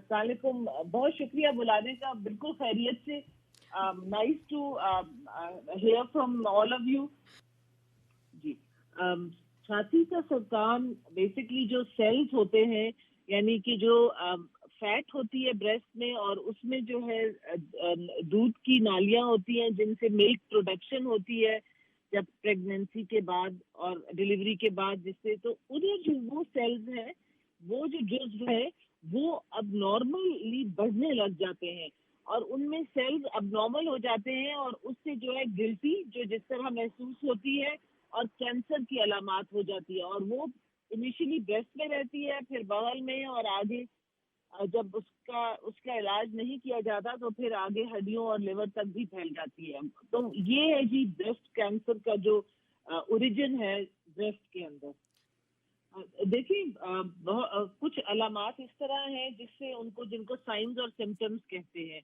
السلام علیکم, بہت شکریہ بلانے کا, بالکل خیریت سے. Nice to hear from all of you. جی, چھاتی کا سرطان بیسکلی جو سیلز ہوتے ہیں, یعنی کہ جو فیٹ ہوتی ہے بریسٹ میں, اور اس میں جو ہے دودھ کی نالیاں ہوتی ہیں جن سے ملک پروڈکشن ہوتی ہے جب پریگنینسی کے بعد اور ڈلیوری کے بعد, جس سے تو ادھر جو وہ سیلز ہیں, وہ جو جزو ہے وہ اب نارملی بڑھنے لگ جاتے ہیں, اور ان میں سیلز اب نارمل ہو جاتے ہیں, اور اس سے جو ہے گلٹی جو جس طرح محسوس ہوتی ہے, اور کینسر کی علامات ہو جاتی ہے, اور وہ انیشلی بریسٹ میں رہتی ہے, پھر بغل میں, اور آگے جب اس کا علاج نہیں کیا جاتا تو پھر آگے ہڈیوں اور لیور تک بھی پھیل جاتی ہے. تو یہ ہے جی بریسٹ کینسر کا جو اوریجن ہے بریسٹ کے اندر. دیکھیں, کچھ علامات اس طرح ہیں جس سے جن کو سائنز اور سمٹمز کہتے ہیں.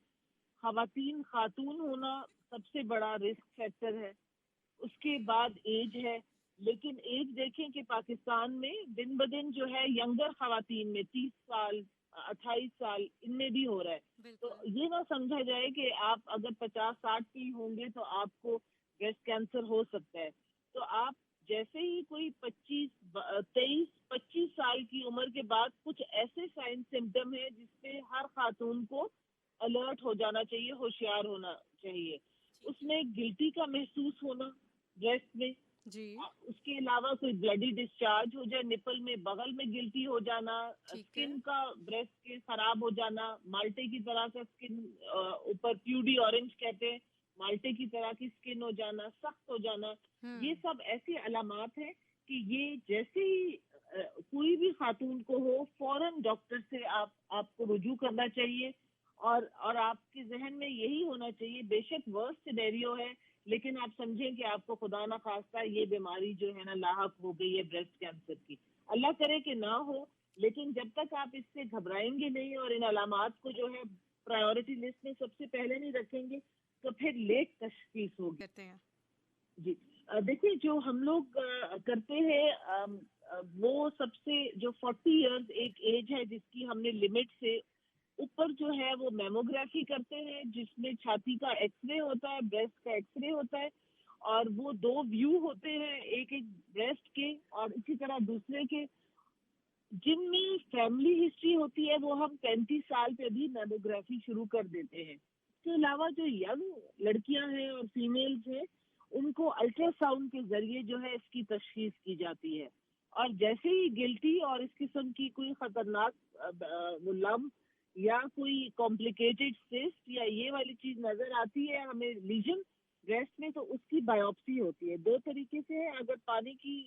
خاتون ہونا سب سے بڑا رسک فیکٹر ہے. اس کے بعد ایج ہے, لیکن ایج دیکھیں کہ پاکستان میں دن بدن جو ہے ینگر خواتین میں 30 سال 28 سال ان میں بھی ہو رہا ہے. تو یہ نہ سمجھا جائے کہ آپ اگر 50-60 کی ہوں گے تو آپ کو بریسٹ کینسر ہو سکتا ہے. تو آپ جیسے ہی کوئی 23-25 سال کی عمر کے بعد کچھ ایسے سائن سمٹم ہیں جس پہ ہر خاتون کو الرٹ ہو جانا چاہیے, ہوشیار ہونا چاہیے. اس میں گلٹی کا محسوس ہونا بریسٹ میں, اس کے علاوہ کوئی بلڈی ڈسچارج ہو جائے نپل میں, بغل میں گلٹی ہو جانا, اسکن کا بریسٹ کے خراب ہو جانا, مالٹے کی طرح کا اسکن, اوپر پیوڈی اورنج کہتے ہیں, مالٹے کی طرح کی اسکن ہو جانا, سخت ہو جانا, یہ سب ایسی علامات ہیں کہ یہ جیسے ہی کوئی بھی خاتون کو ہو فوراً ڈاکٹر سے آپ کو رجوع کرنا چاہیے. اور آپ کے ذہن میں یہی ہونا چاہیے, بے شک ورسٹ سینیریو ہے, لیکن آپ سمجھیں کہ آپ کو خدا نہ خواستہ یہ بیماری جو ہے نا لاحق ہو گئی ہے بریسٹ کینسر کی. اللہ کرے کہ نہ ہو, لیکن جب تک آپ اس سے گھبرائیں گے نہیں اور ان علامات کو جو ہے پرائیورٹی لسٹ میں سب سے پہلے نہیں رکھیں گے تو پھر لیٹ تشخیص ہوگی. جی, دیکھیے جو ہم لوگ کرتے ہیں وہ سب سے جو 40 ایئرز ایک ایج ہے جس کی ہم نے لمٹ سے اوپر جو ہے وہ میموگرافی کرتے ہیں, جس میں چھاتی کا ایکس رے ہوتا ہے, بریسٹ کا ایکس رے ہوتا ہے, اور وہ 2 ویو ہوتے ہیں, ایک بریسٹ کے اور اسی طرح دوسرے کے. جن میں فیملی ہسٹری ہوتی ہے وہ ہم 35 سال پہ بھی میموگرافی شروع کر دیتے ہیں. اس کے علاوہ جو ینگ لڑکیاں ہیں اور فیمیلز ہیں ان کو الٹرا ساؤنڈ کے ذریعے جو ہے اس کی تشخیص کی جاتی ہے. اور جیسے ہی گلٹی اور اس قسم کی کوئی خطرناک لمپ یا کوئی کمپلیکیٹڈ سسٹ یا یہ والی چیز نظر آتی ہے ہمیں لیجن بریسٹ میں, تو اس کی بایوپسی ہوتی ہے. 2 طریقے سے ہے. اگر پانی کی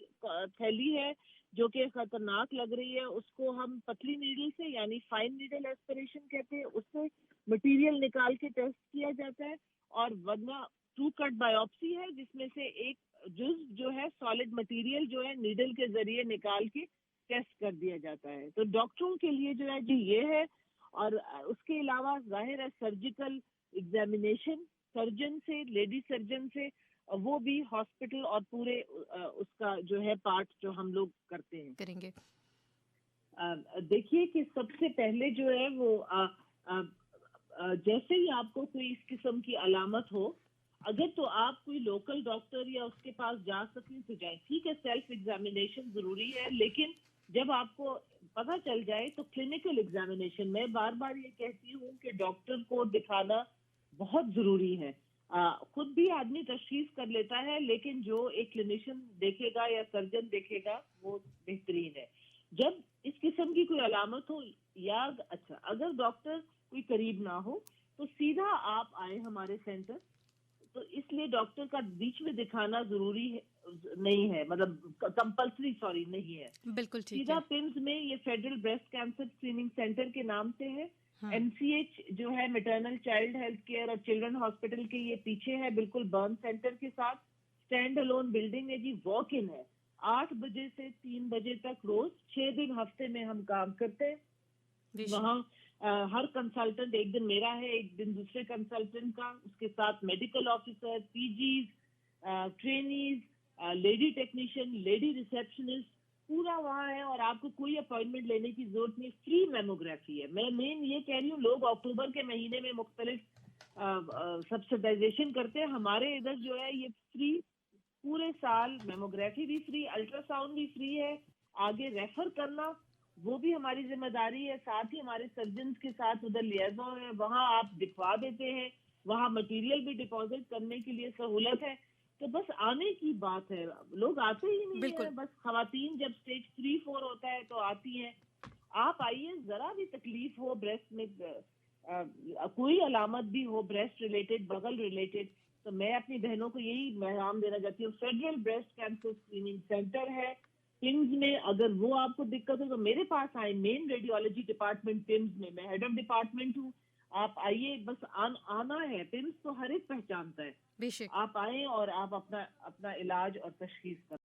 تھیلی ہے جو کہ خطرناک لگ رہی ہے, اس کو ہم پتلی نیڈل سے یعنی فائن نیڈل ایسپریشن کہتے ہیں, اس سے مٹیریل نکال کے ٹیسٹ کیا جاتا ہے. اور ورنہ 2 کٹ بایوپسی ہے جس میں سے ایک جز جو ہے سالڈ مٹیریل جو ہے نیڈل کے ذریعے نکال کے ٹیسٹ کر دیا جاتا ہے. تو ڈاکٹروں کے لیے جو ہے جی یہ ہے. اور اس کے علاوہ ظاہر ہے سرجیکل ایگزامینیشن سرجن سے, لیڈی سرجن سے, وہ بھی ہاسپٹل اور پورے اس کا جو ہے پارٹ جو ہم لوگ کرتے ہیں کریں گے. دیکھیے کہ سب سے پہلے جو ہے وہ جیسے ہی آپ کو کوئی اس قسم کی علامت ہو, اگر تو آپ کوئی لوکل ڈاکٹر یا اس کے پاس جا سکیں تو جائیں, ٹھیک ہے, سیلف ایگزامینیشن ضروری ہے, لیکن جب آپ کو پتہ چل جائے تو کلینکل ایگزامینیشن. میں بار بار یہ کہتی ہوں کہ ڈاکٹر کو دکھانا بہت ضروری ہے. خود بھی آدمی تشخیص کر لیتا ہے, لیکن جو ایک کلینیشین دیکھے گا یا سرجن دیکھے گا وہ بہترین ہے. جب اس قسم کی کوئی علامت ہو یا اچھا اگر ڈاکٹر کوئی قریب نہ ہو تو سیدھا آپ آئے ہمارے سینٹر. تو اس لیے ڈاکٹر کا بیچ میں دکھانا ضروری ہے نہیں ہے, مطلب کمپلسری نہیں ہے. بالکل ٹھیک سیدھا ہے. پمز میں یہ federal breast cancer screening centre کے نام سے ہے. MCH جو ہے میٹرنل چائلڈ ہیلتھ کیئر اور چلڈرن ہاسپٹل کے یہ پیچھے ہے, بالکل برن سینٹر کے ساتھ. اسٹینڈ الون بلڈنگ ہے جی, واک ان ہے. 8 بجے سے 3 بجے تک روز 6 دن ہفتے میں ہم کام کرتے ہیں. وہاں ہر کنسلٹنٹ, ایک دن میرا ہے, ایک دن دوسرے کنسلٹنٹ کا, اس کے ساتھ medical officer, PGs, trainees, lady technician, lady receptionist, پورا وہاں ہے اور آپ کو کوئی اپوائنٹمنٹ لینے کی ضرورت نہیں, فری میموگرافی ہے. میں مین یہ کہہ رہی ہوں, لوگ اکتوبر کے مہینے میں مختلف سبسیڈائزیشن کرتے ہیں, ہمارے ادھر جو ہے یہ فری, پورے سال میموگرافی بھی فری, الٹرا ساؤنڈ بھی فری ہے. آگے ریفر کرنا وہ بھی ہماری ذمہ داری ہے, ساتھ ہی ہمارے سرجنز کے ساتھ ادھر لیازوں ہے, وہاں آپ دکھوا دیتے ہیں, وہاں مٹیریل بھی ڈپازٹ کرنے کے لیے سہولت ہے. تو بس آنے کی بات ہے, لوگ آتے ہی نہیں بالکل. ہیں. بس خواتین جب اسٹیج 3-4 ہوتا ہے تو آتی ہیں. آپ آئیے, ذرا بھی تکلیف ہو بریسٹ میں, کوئی علامت بھی ہو بریسٹ ریلیٹڈ, بغل ریلیٹڈ, تو میں اپنی بہنوں کو یہی پیغام دینا چاہتی ہوں. Federal breast cancer screening centre ہے پمز میں, اگر وہ آپ کو دقت ہو تو میرے پاس آئیں. مین ریڈیولوجی ڈپارٹمنٹ پمز میں, میں ہیڈ آف ڈپارٹمنٹ ہوں. آپ آئیے, بس آنا ہے. پمز تو ہر ایک پہچانتا ہے. بے شک. آپ آئیں اور آپ اپنا علاج اور تشخیص کریں.